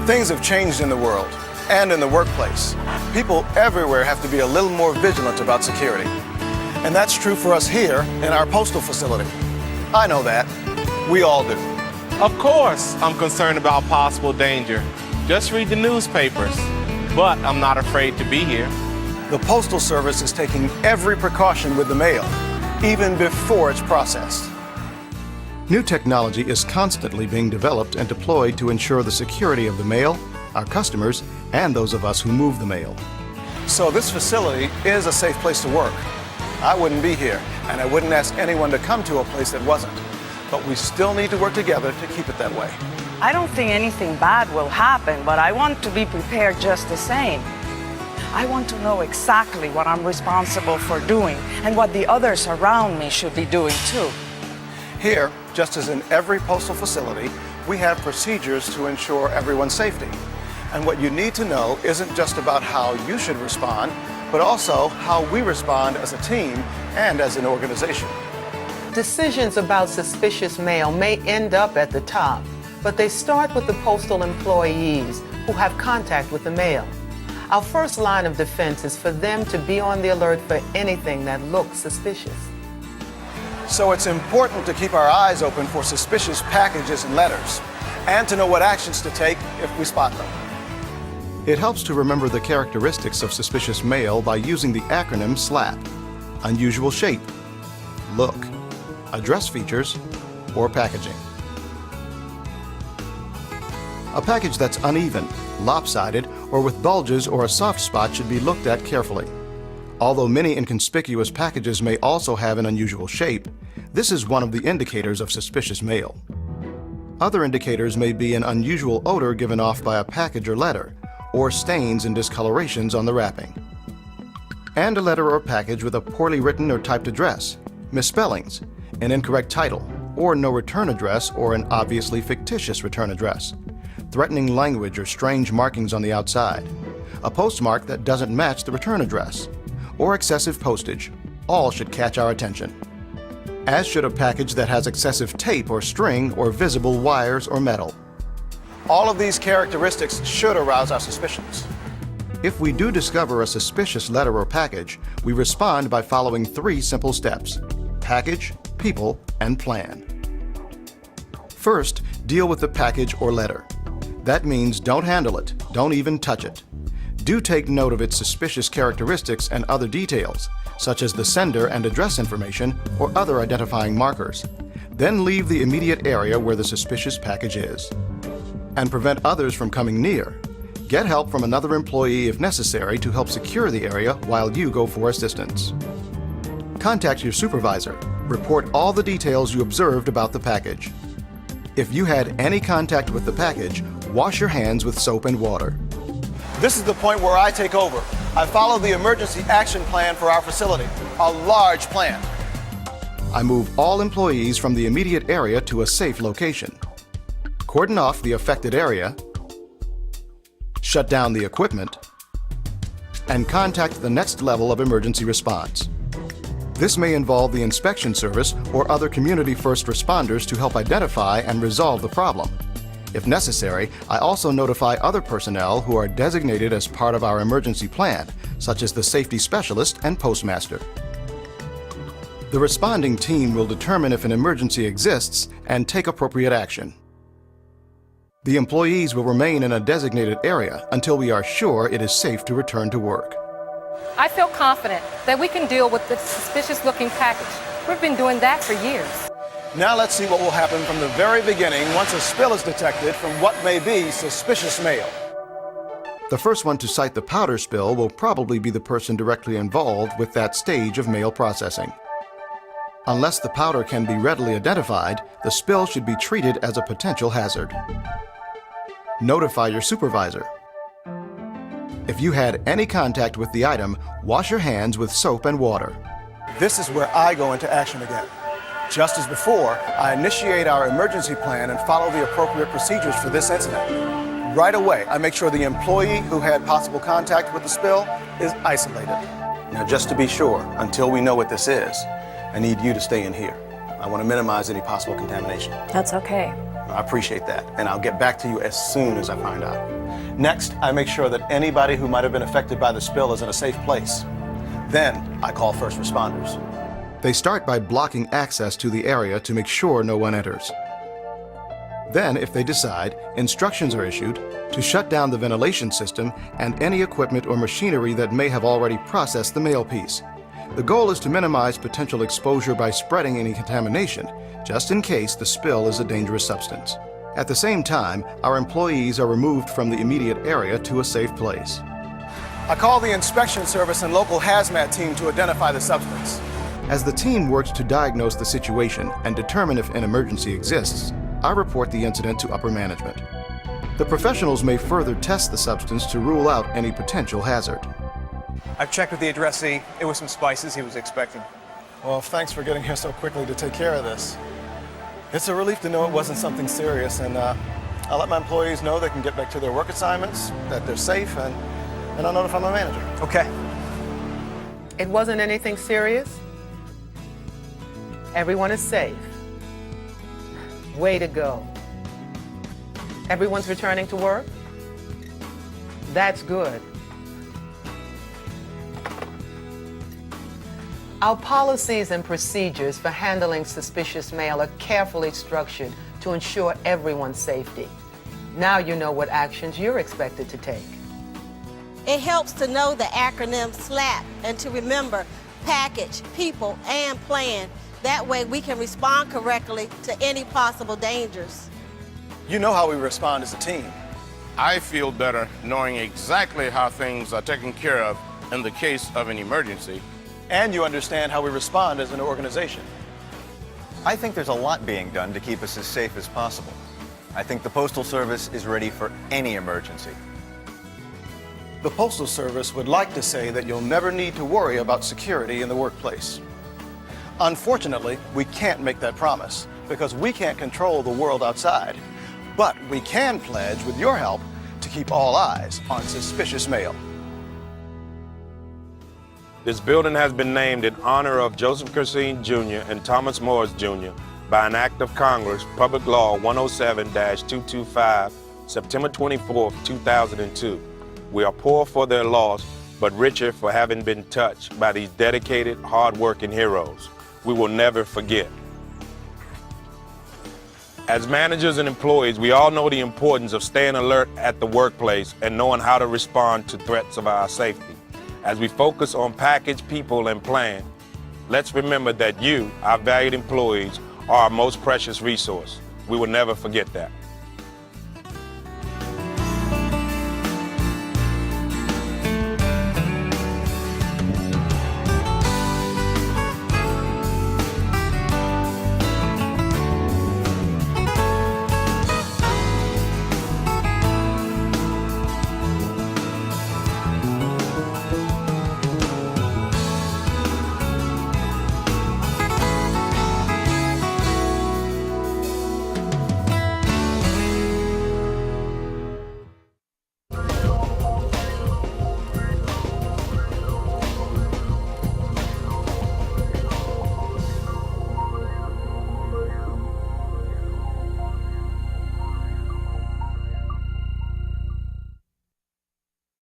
Things have changed in the world and in the workplace. People everywhere have to be a little more vigilant about security. And that's true for us here in our postal facility. I know that. We all do. Of course, I'm concerned about possible danger. Just read the newspapers. But I'm not afraid to be here. The Postal Service is taking every precaution with the mail, even before it's processed. New technology is constantly being developed and deployed to ensure the security of the mail, our customers, and those of us who move the mail. So this facility is a safe place to work. I wouldn't be here, and I wouldn't ask anyone to come to a place that wasn't. But we still need to work together to keep it that way. I don't think anything bad will happen, but I want to be prepared just the same. I want to know exactly what I'm responsible for doing and what the others around me should be doing too. Here, just as in every postal facility, we have procedures to ensure everyone's safety. And what you need to know isn't just about how you should respond, but also how we respond as a team and as an organization. Decisions about suspicious mail may end up at the top, but they start with the postal employees who have contact with the mail. Our first line of defense is for them to be on the alert for anything that looks suspicious. So it's important to keep our eyes open for suspicious packages and letters, and to know what actions to take if we spot them. It helps to remember the characteristics of suspicious mail by using the acronym SLAP: unusual shape, look, address features, or packaging. A package that's uneven, lopsided, or with bulges or a soft spot should be looked at carefully. Although many inconspicuous packages may also have an unusual shape, this is one of the indicators of suspicious mail. Other indicators may be an unusual odor given off by a package or letter, or stains and discolorations on the wrapping. And a letter or package with a poorly written or typed address, misspellings, an incorrect title, or no return address or an obviously fictitious return address, threatening language or strange markings on the outside, a postmark that doesn't match the return address, or excessive postage, all should catch our attention. As should a package that has excessive tape or string or visible wires or metal. All of these characteristics should arouse our suspicions. If we do discover a suspicious letter or package, we respond by following 3 simple steps: package, people, and plan. First, deal with the package or letter. That means don't handle it, don't even touch it. Do take note of its suspicious characteristics and other details, such as the sender and address information or other identifying markers. Then leave the immediate area where the suspicious package is. And prevent others from coming near. Get help from another employee if necessary to help secure the area while you go for assistance. Contact your supervisor. Report all the details you observed about the package. If you had any contact with the package, wash your hands with soap and water. This is the point where I take over. I follow the emergency action plan for our facility, a large plan. I move all employees from the immediate area to a safe location. Cordon off the affected area, shut down the equipment, and contact the next level of emergency response. This may involve the inspection service or other community first responders to help identify and resolve the problem. If necessary, I also notify other personnel who are designated as part of our emergency plan, such as the safety specialist and postmaster. The responding team will determine if an emergency exists and take appropriate action. The employees will remain in a designated area until we are sure it is safe to return to work. I feel confident that we can deal with the suspicious-looking package. We've been doing that for years. Now let's see what will happen from the very beginning once a spill is detected from what may be suspicious mail. The first one to cite the powder spill will probably be the person directly involved with that stage of mail processing. Unless the powder can be readily identified, the spill should be treated as a potential hazard. Notify your supervisor. If you had any contact with the item, wash your hands with soap and water. This is where I go into action again. Just as before, I initiate our emergency plan and follow the appropriate procedures for this incident. Right away, I make sure the employee who had possible contact with the spill is isolated. Now, just to be sure, until we know what this is, I need you to stay in here. I want to minimize any possible contamination. That's okay. I appreciate that, and I'll get back to you as soon as I find out. Next, I make sure that anybody who might have been affected by the spill is in a safe place. Then, I call first responders. They start by blocking access to the area to make sure no one enters. Then, if they decide, instructions are issued to shut down the ventilation system and any equipment or machinery that may have already processed the mail piece. The goal is to minimize potential exposure by spreading any contamination, just in case the spill is a dangerous substance. At the same time, our employees are removed from the immediate area to a safe place. I call the inspection service and local hazmat team to identify the substance. As the team works to diagnose the situation and determine if an emergency exists, I report the incident to upper management. The professionals may further test the substance to rule out any potential hazard. I've checked with the addressee. It was some spices he was expecting. Well, thanks for getting here so quickly to take care of this. It's a relief to know it wasn't something serious, and I'll let my employees know they can get back to their work assignments, that they're safe, and I'll notify my manager. Okay. It wasn't anything serious? Everyone is safe. Way to go. Everyone's returning to work? That's good. Our policies and procedures for handling suspicious mail are carefully structured to ensure everyone's safety. Now you know what actions you're expected to take. It helps to know the acronym SLAP and to remember package, people, and plan. That way we can respond correctly to any possible dangers. You know how we respond as a team. I feel better knowing exactly how things are taken care of in the case of an emergency. And you understand how we respond as an organization. I think there's a lot being done to keep us as safe as possible. I think the Postal Service is ready for any emergency. The Postal Service would like to say that you'll never need to worry about security in the workplace. Unfortunately, we can't make that promise because we can't control the world outside. But we can pledge, with your help, to keep all eyes on suspicious mail. This building has been named in honor of Joseph Cursine Jr. and Thomas Morris Jr. by an act of Congress, Public Law 107-225, September 24, 2002. We are poor for their loss, but richer for having been touched by these dedicated, hard-working heroes. We will never forget. As managers and employees, we all know the importance of staying alert at the workplace and knowing how to respond to threats of our safety. As we focus on package, people, and plan, let's remember that you, our valued employees, are our most precious resource. We will never forget that.